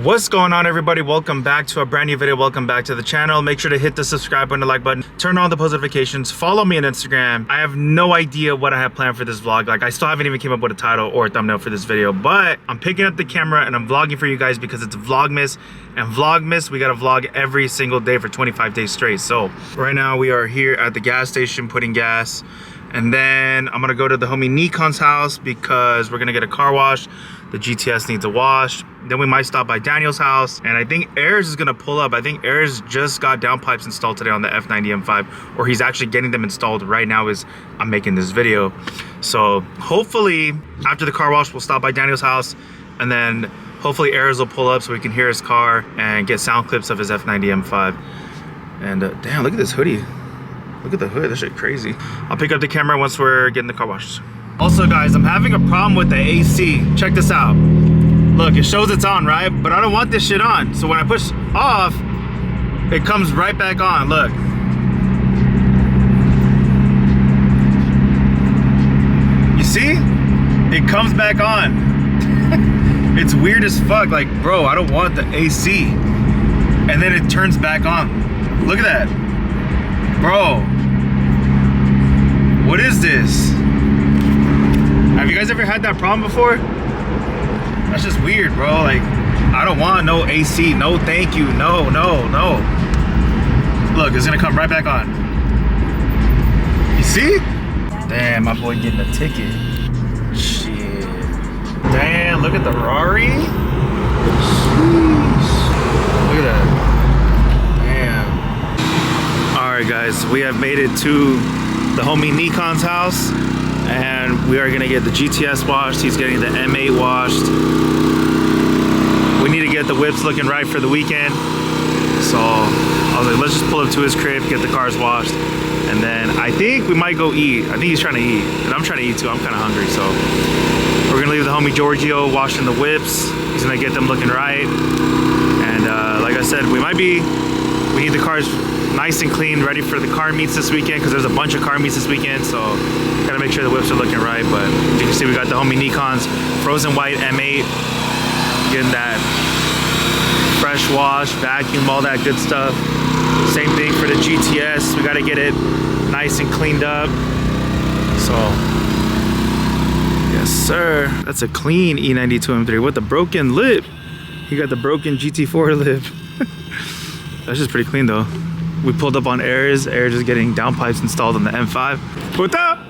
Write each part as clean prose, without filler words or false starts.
What's going on, everybody? Welcome back to a brand new video. Welcome back to the channel. Make sure to hit the subscribe button, the like button, turn on the post notifications, follow me on Instagram. I have no idea what I have planned for this vlog. Like, I still haven't even came up with a title or a thumbnail for this video, but I'm picking up the camera and I'm vlogging for you guys because it's Vlogmas, and Vlogmas, we gotta vlog every single day for 25 days straight. So right now we are here at the gas station putting gas, and then I'm gonna go to the homie Nikon's house because we're gonna get a car wash. The GTS needs a wash. Then we might stop by Daniel's house, and I think Ayers is gonna pull up. I think Ayers just got downpipes installed today on the F90 M5, or he's actually getting them installed right now as I'm making this video. So hopefully after the car wash, we'll stop by Daniel's house, and then hopefully Ayers will pull up so we can hear his car and get sound clips of his F90 M5. And damn, look at this hoodie. Look at the hood, that shit crazy. I'll pick up the camera once we're getting the car washed. Also guys, I'm having a problem with the AC. Check this out. Look, it shows it's on, right? But I don't want this shit on. So when I push off, it comes right back on, look. You see? It comes back on. It's weird as fuck. Like, bro, I don't want the AC. And then it turns back on. Look at that. Bro. What is this? Have you guys ever had that problem before? That's just weird, bro. Like, I don't want no AC. No, thank you. No, no, no. Look, it's gonna come right back on. You see? Damn, my boy getting a ticket. Shit. Damn, look at the Rari. Sheesh. Look at that. Damn. All right, guys, we have made it to the homie Nikon's house, and we are gonna get the GTS washed. He's getting the M8 washed. We need to get the whips looking right for the weekend. So I was like, let's just pull up to his crib, get the cars washed, and then I think we might go eat. I think he's trying to eat, and I'm trying to eat too. I'm kind of hungry, so we're gonna leave the homie Giorgio washing the whips. He's gonna get them looking right, and like I said, we need the cars nice and clean, ready for the car meets this weekend, because there's a bunch of car meets this weekend, so gotta make sure the whips are looking right. But as you can see, we got the homie Nikon's frozen white M8, getting that fresh wash, vacuum, all that good stuff. Same thing for the GTS, we gotta get it nice and cleaned up. So yes sir, that's a clean E92 M3 with a broken lip. He got the broken GT4 lip. That's just pretty clean though. We pulled up on Ayers. Ayers is getting downpipes installed on the M5. What's up?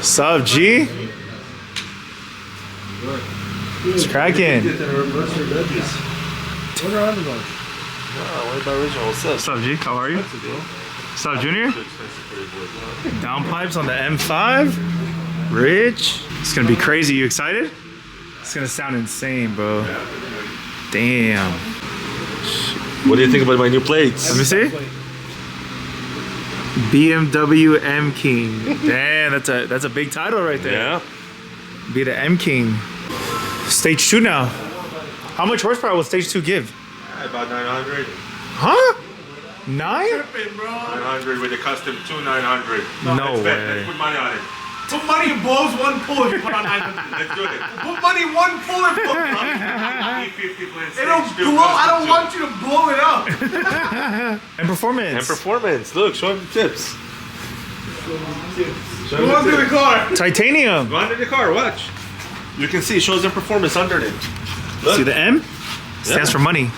Sup, G? It's cracking. What's up, G? How are you? What's up, Junior? Downpipes on the M5? Rich? It's gonna be crazy. You excited? It's gonna sound insane, bro. Damn. What do you think about my new plates? Let me see. BMW M King. Damn, that's a big title right there. Yeah. Be the M King. Stage 2 now. How much horsepower will Stage 2 give? About 900. Huh? 9? 900 with a custom 900. No way. Let's put money on it. Put money in blows, one pull if you put on 900. Let's do it. Put money, one pull and pull it up. It'll blow. I don't want you to blow it up. And performance. And performance. Look, show him the tips. Go under the car. Titanium. Go under the car, watch. You can see it shows the performance under it. Look. See the M? Stands for money.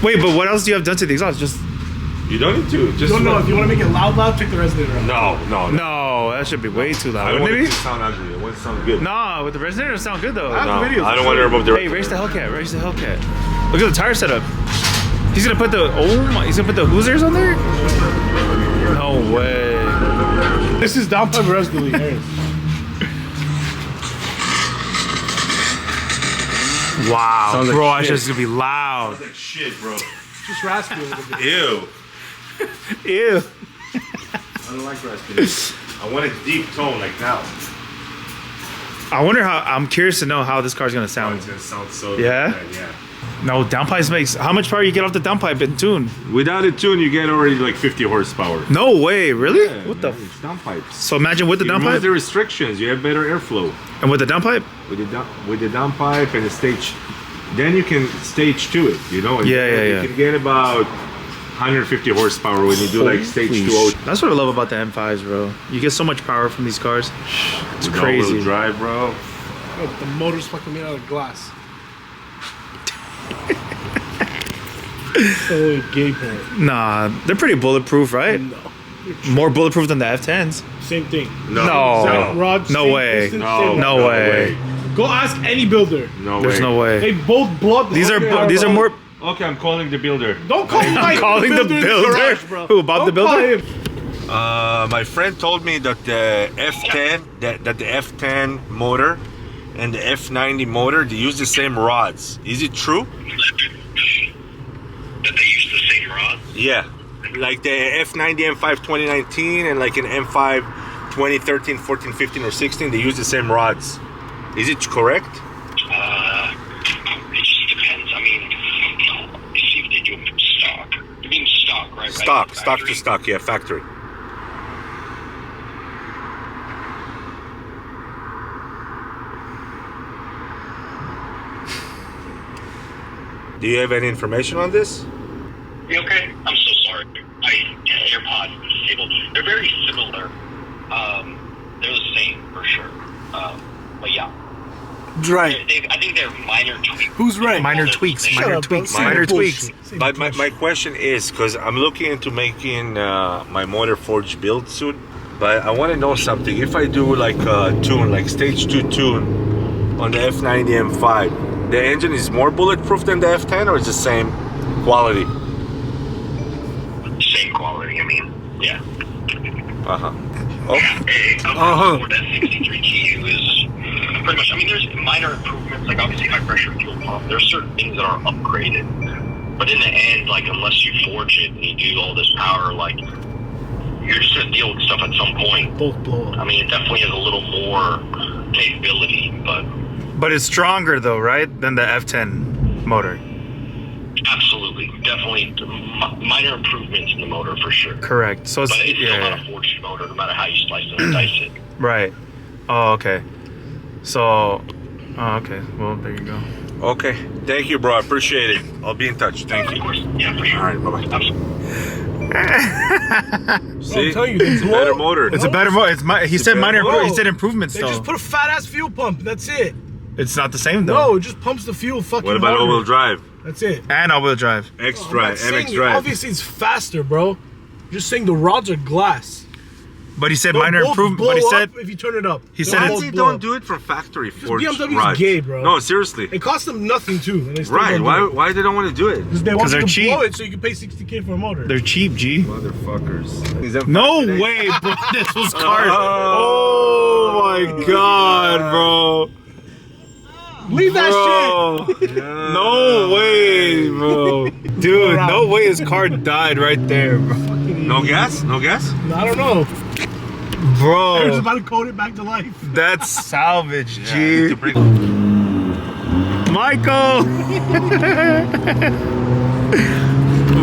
Wait, but what else do you have done to the exhaust? Just... You don't need to. Just No, if you want to make it loud, take the resonator out. No. No, that should be way too loud. I don't want Wouldn't it it to sound ugly. I want it to sound good. No, with the resonator it'll sound good though. I have videos. I don't want to above the. Hey, raise the Hellcat, raise the Hellcat. Look at the tire setup. He's gonna put the, he's gonna put the Hoosiers on there? No way. This is downpipe residue. Wow, Sounds like bro, shit. that's just gonna be loud. Like shit, bro. Just raspy a little bit. Ew. Ew. I don't like raspy. I want a deep tone like now. I wonder how. I'm curious to know how this car's gonna Oh, sound. it's gonna sound so Yeah? good. Yeah. No, downpipes makes. How much power you get off the downpipe in tune? Without a tune, you get already like 50 horsepower. No way, really? Yeah, What the? man, it's downpipes. So imagine with the You remove downpipe the restrictions, you have better airflow. and with the downpipe. With the downpipe and the stage, then you can stage to it, you know? And Yeah, yeah, yeah. You can get about 150 horsepower when you do like stage Holy 2.0. That's what I love about the M5s, bro. You get so much power from these cars. It's crazy. All-wheel drive, bro. Oh, the motor's fucking made out of glass. So gay part. Nah, they're pretty bulletproof, right? No. More bulletproof than the F10s. Same thing. No. Exact rod, No same way. distance, No, same No way. Go ask any builder. No There's way. no way. They both blow up. These are more. Okay, I'm calling the builder. Don't call him. I'm calling the in the builder. garage, bro. Who, Bob the Don't call builder? him. My friend told me that the F10, that the F10 motor and the F90 motor, they use the same rods. Is it true? That they use the same rod? Yeah. Like the F90 M5 2019 and like an M5 2013, 14, 15, or 16, they use the same rods. Is it correct? It just depends. I mean, you see if they do them stock. You mean stock, right? Stock Right? to Factory? stock, yeah, factory. Do you have any information on this? You okay? I'm so sorry. AirPod disabled. They're very similar. They're the same for sure. But yeah. Right. I think they're minor tweaks. Who's right? Minor tweaks. Shut Minor up, bro. tweaks. Same Minor bullshit. tweaks. Same But bullshit. my question is, because I'm looking into making my motor forge build soon, but I want to know something. If I do like a tune, like stage 2 tune on the F90 M5, the engine is more bulletproof than the F10, or is the same quality? Same quality, I mean, yeah. Uh-huh. Okay. Ford S63TU is pretty much, I mean, there's minor improvements, like obviously high pressure fuel pump. There's certain things that are upgraded. But in the end, like, unless you forge it and you do all this power, like, you're just going to deal with stuff at some point. Both blow up. I mean, it definitely has a little more capability, but But it's stronger though, right, than the F10 motor. absolutely, definitely minor improvements in the motor for sure. Correct. So it's But it's still not yeah, a forged motor, no matter how you slice it and dice it. right. Oh, okay. So, oh, okay. Well, there you go. Okay. Thank you, bro. I appreciate it. I'll be in touch. Thank Of you. course, yeah, for sure. All right, bye-bye. Absolutely. See? telling you, they It's a blow better up. motor. It's a better motor. He said better minor. motor. He said improvements They though. just put a fat ass fuel pump. That's it. It's not the same though. No, it just pumps the fuel fucking What about harder. all-wheel drive? That's it. And all-wheel drive. I'm X-Drive, not saying MX Drive. Obviously, it's faster, bro. Just saying the rods are glass. But he said They'll minor both improvement. blow But he said up if you turn it up. he They'll said Why it's- both they blow don't up. do it from factory forged BMW is rods? gay, bro. No, seriously. It costs them nothing too. And they still Right? don't do Why? it. Why they don't want to do it? Because they want you they're to cheap. blow it so you can pay $60K for a motor. they're cheap, G. Motherfuckers. No way, bro. This was cars. Oh my god, bro. Leave that shit. No way, bro. Dude, no way his car died right there, bro. No gas? No gas? I don't know. They're just Bro, about to code it back to life. that's salvage, Yeah, I G. need to bring- Michael!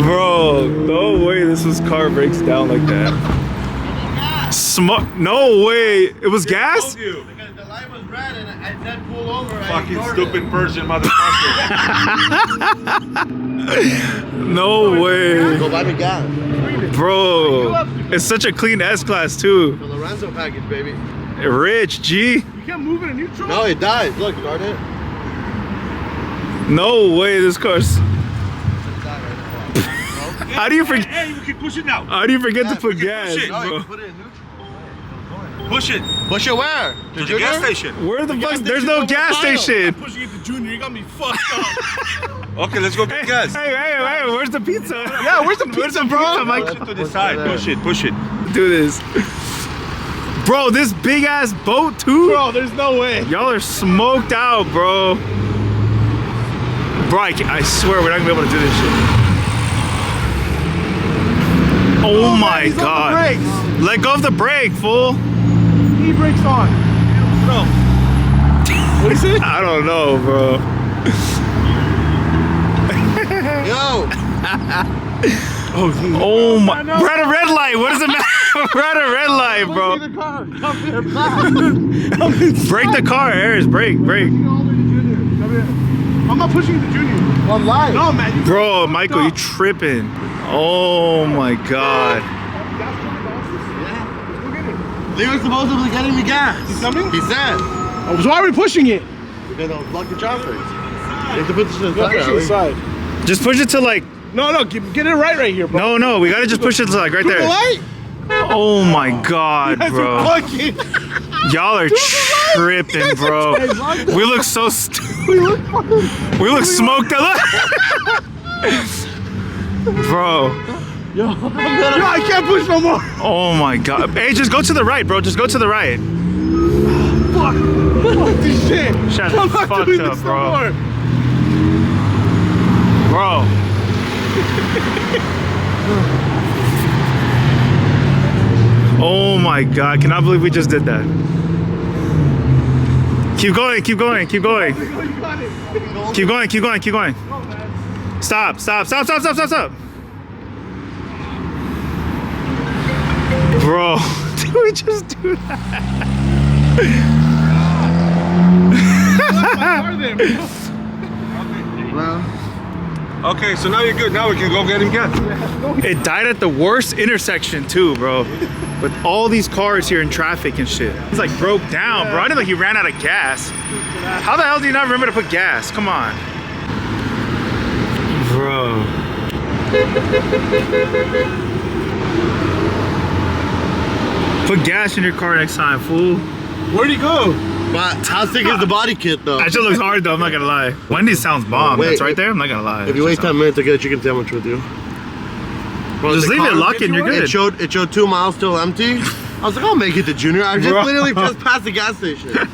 Bro, no way this car breaks down like that. No way. It was gas? Told you. Because the light was red and I said pull over. I Fucking ignored stupid it. Persian motherfucker. No way. Go buy me gas. Bro, it's such a clean S-Class too. The Lorenzo package, baby. Rich, G. You can't move it in neutral. No, it died. Look, start it. No way this car's... How do you forget? Hey, you can push it now. How do you forget to put we can gas, push it. No, you bro? can put it in neutral. Push it Push it where? to the gas station. Where the fuck? There's no gas station. Pushing it to Junior, you got me fucked up. Okay, let's go get gas. Hey, where's the pizza? Yeah, where's the pizza, bro? Mike? Push it to the side. Push it. Do this. Bro, this big ass boat too? Bro, there's no way. Y'all are smoked out, bro. Bro, I swear we're not gonna be able to do this shit. Oh my He's on the god. brakes. Let go of the brake, fool. E-brakes on. Bro. What is it? I don't know, bro. Yo. Oh my! We're at a red light. What does it matter? We're at a red light, bro. The car. Come here, back. Break the car, Harris. Break. Come here. I'm not pushing the junior. On live. No, man. You Bro, Michael, you tripping. Oh my God. They were supposedly getting me gas. He's coming? He said. Oh, so why are we pushing it? Because I'll block the traffic. You have to put this to the Push it side. aside. Just push it to like. No, get it right here, bro. No, we gotta just push it to like right To the there. light. Oh my God, bro. Fucking. Y'all are tripping, bro. We look so stupid. We look smoked out. Bro. Yo, I can't push no more. Oh my God. Hey, just go to the right, bro. Just go to the right. Fuck this shit. Shut I'm the not fuck doing up, this bro. no more. Bro. Oh my God. Cannot believe we just did that. Keep going. You got it. Keep going. Stop. Bro, did we just do that? Okay, so now you're good. Now we can go get him gas. It died at the worst intersection too, bro. With all these cars here in traffic and shit. It's like broke down, bro. I didn't think he ran out of gas. How the hell do you not remember to put gas? Come on. Bro. Put gas in your car next time, fool. Where'd he go? But how sick is the body kit though? That shit looks hard though, I'm not gonna lie. Wendy's sounds bomb. Wait, That's right there, I'm not gonna lie. If you wait 10 minutes, I get a chicken sandwich with you. Bro, Just the leave it car- locked and you're good. It showed 2 miles still empty. I was like, I'll make it to Junior. I just Bro. literally just passed the gas station. I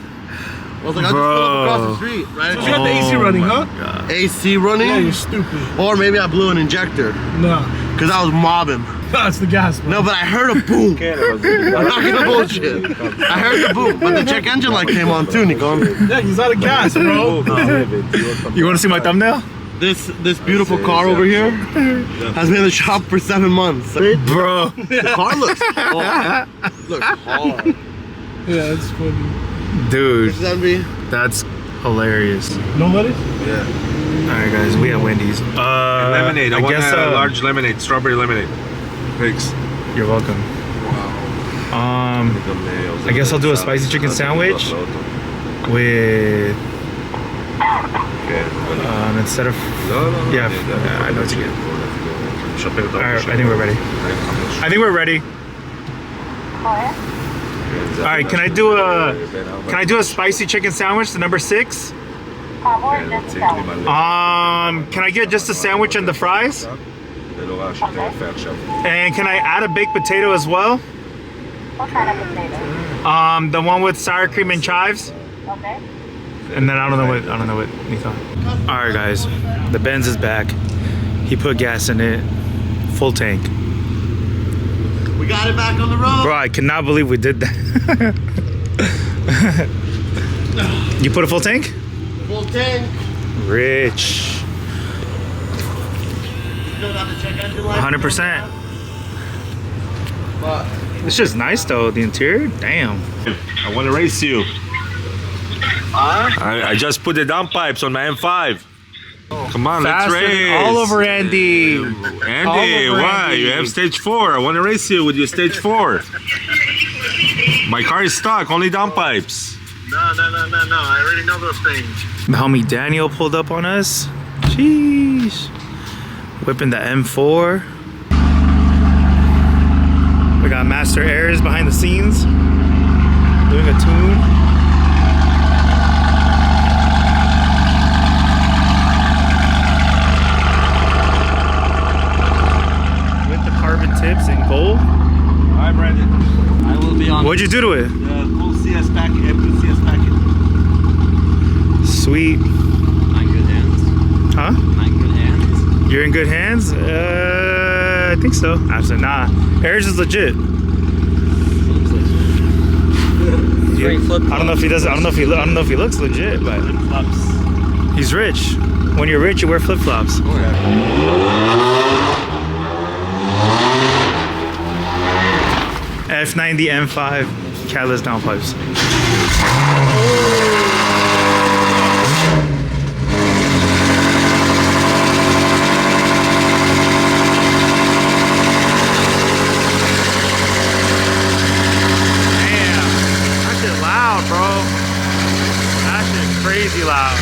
was like, I'll just pull up across the street, right? You got the AC running, huh? AC running? Yeah, you're stupid. Or maybe I blew an injector No. because I was mobbing. That's the gas, bro. No, but I heard a boom. I'm not gonna bullshit. I heard the boom, but the check engine light came on too, Nico. Yeah, he's out of gas, bro. You wanna see my thumbnail? This beautiful car over here has been in the shop for 7 months. Bro. The car looks hard. Looks hard. Yeah, that's funny. Dude, This is Envy. that's hilarious. No lettuce? Alright guys, we at Wendy's. Lemonade. I want guess, a large lemonade, strawberry lemonade. Thanks. You're welcome. I guess I'll do a spicy chicken sandwich with instead of yeah, I know what you get. Alright, I think we're ready. Alright, can I do a spicy chicken sandwich, the number 6? Can I get just a sandwich and the fries? And can I add a baked potato as well? What kind of potato? The one with sour cream and chives. Okay. And then I don't know what Nico. All right, guys, the Benz is back. He put gas in it, full tank. We got it back on the road. Bro, I cannot believe we did that. You put a full tank? Full tank. Rich. Still got the check engine light. 100%. But It's just nice though, the interior. Damn. I want to race you. I just put the downpipes on my M5. Come on, let's Faster than race. all over Andy. Andy, All over why? Andy. You have stage 4. I want to race you with your stage 4. My car is stuck, only downpipes. No. I already know those things. The homie Daniel pulled up on us. Jeez. Whipping the M4. We got Master Airs behind the scenes. Doing a tune. With the carbon tips in gold. Hi, Brandon. I will be on What'd you do to it? the full CS packet, empty CS packet. Sweet. I'm in good hands. Huh? I'm in good hands. You're in good hands? I think so. Absolutely nah. Airs is legit. Very I don't know if he does. I don't know if he looks legit, but he's rich. When you're rich, you wear flip flops. F90 M5 catalyst downpipes. Crazy loud.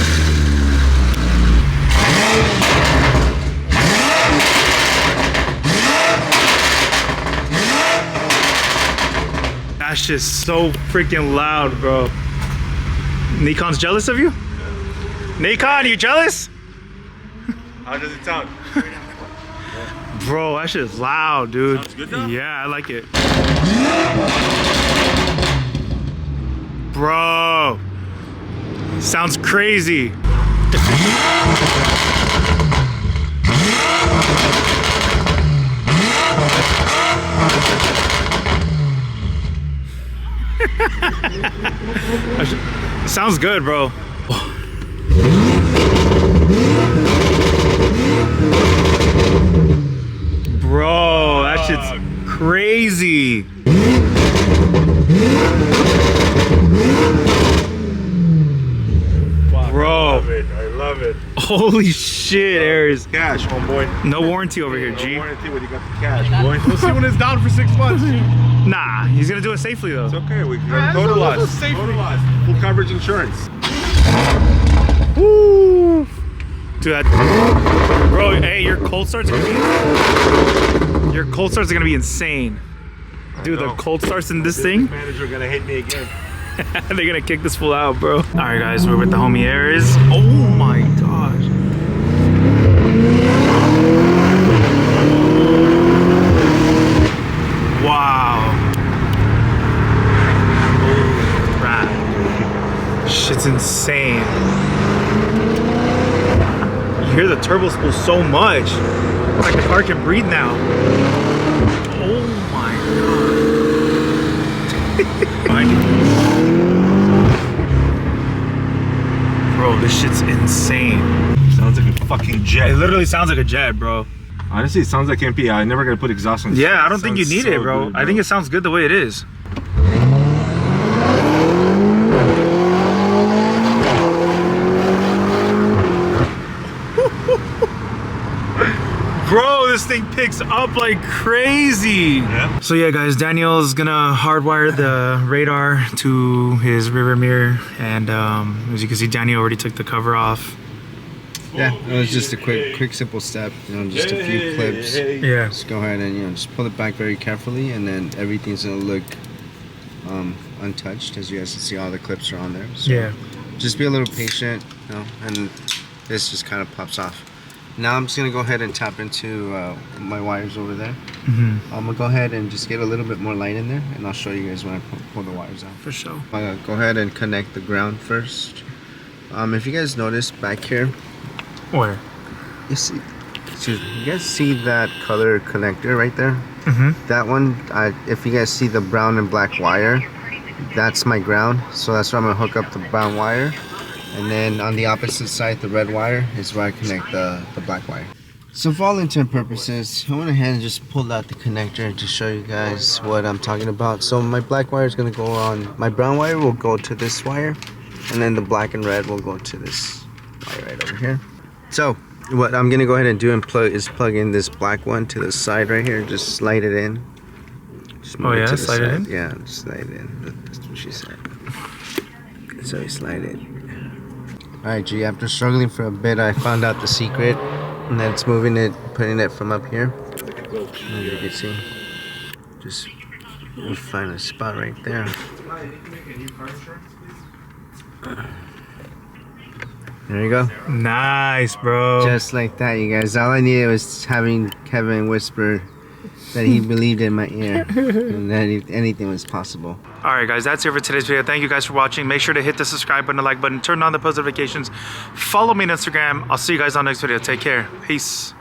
That's just so freaking loud, bro. Nikon's jealous of you? Nikon, you jealous? How does it sound? Bro, that shit is loud, dude. Sounds good though? Yeah, I like it. Bro. Sounds crazy. Sounds good, bro. Bro, that shit's crazy. Bro, I love it. Holy shit, Aries. Cash, homeboy. No warranty over here, No G. warranty when you got the cash, boy. We'll see when it's down for 6 months. Nah, he's gonna do it safely though. It's okay. We Yeah, got total that's loss. safety. Total loss. Full coverage insurance. Woo! Dude, that, bro, hey, your cold starts are gonna be insane. Dude, the cold starts in this thing, Manager gonna hate me again. they're gonna kick this fool out, bro. All right, guys, we're with the homie Aries. Oh my gosh. Wow. Holy crap. Shit's insane. You hear the turbo spool so much. It's like the car can breathe now. Oh my god. Bro, this shit's insane. Sounds like a fucking jet. It literally sounds like a jet, bro. Honestly, it sounds like MP. I never gonna put exhaust on. Yeah, I don't think you need Sounds it, so bro. good, I think it sounds good the way it is. Bro, this thing picks up like crazy. Yeah. So yeah, guys, Daniel's gonna hardwire the radar to his rear mirror, and as you can see, Daniel already took the cover off. Yeah, it was just a quick, simple step. You know, just a few clips. Yeah. Just go ahead and just pull it back very carefully, and then everything's gonna look untouched. As you guys can see, all the clips are on there. So Yeah. just be a little patient, you know, and this just kind of pops off. Now I'm just gonna go ahead and tap into my wires over there. Mm-hmm. I'm gonna go ahead and just get a little bit more light in there, and I'll show you guys when I pull the wires out. For sure. I'm gonna go ahead and connect the ground first. If you guys notice back here, Where? you see, excuse me, you guys see that color connector right there? Mm-hmm. That one, if you guys see the brown and black wire, that's my ground. So that's where I'm gonna hook up the brown wire. And then on the opposite side, the red wire is where I connect the black wire. So for all intent purposes, I went ahead and just pulled out the connector to show you guys what I'm talking about. So my black wire is gonna go on, my brown wire will go to this wire, and then the black and red will go to this wire right over here. So what I'm gonna go ahead and do and plug in this black one to the side right here. Just slide it in. Just move to the slide it in? Yeah, just slide it in. That's what she said. So you slide it. Alright, G, after struggling for a bit, I found out the secret, and that's moving it, putting it from up here. As you can see, just we'll find a spot right there. There you go. Nice, bro. Just like that, you guys. All I needed was having Kevin whisper that he believed in my ear, and that anything was possible. All right, guys, that's it for today's video. Thank you guys for watching. Make sure to hit the subscribe button, the like button, turn on the post notifications. Follow me on Instagram. I'll see you guys on the next video. Take care. Peace.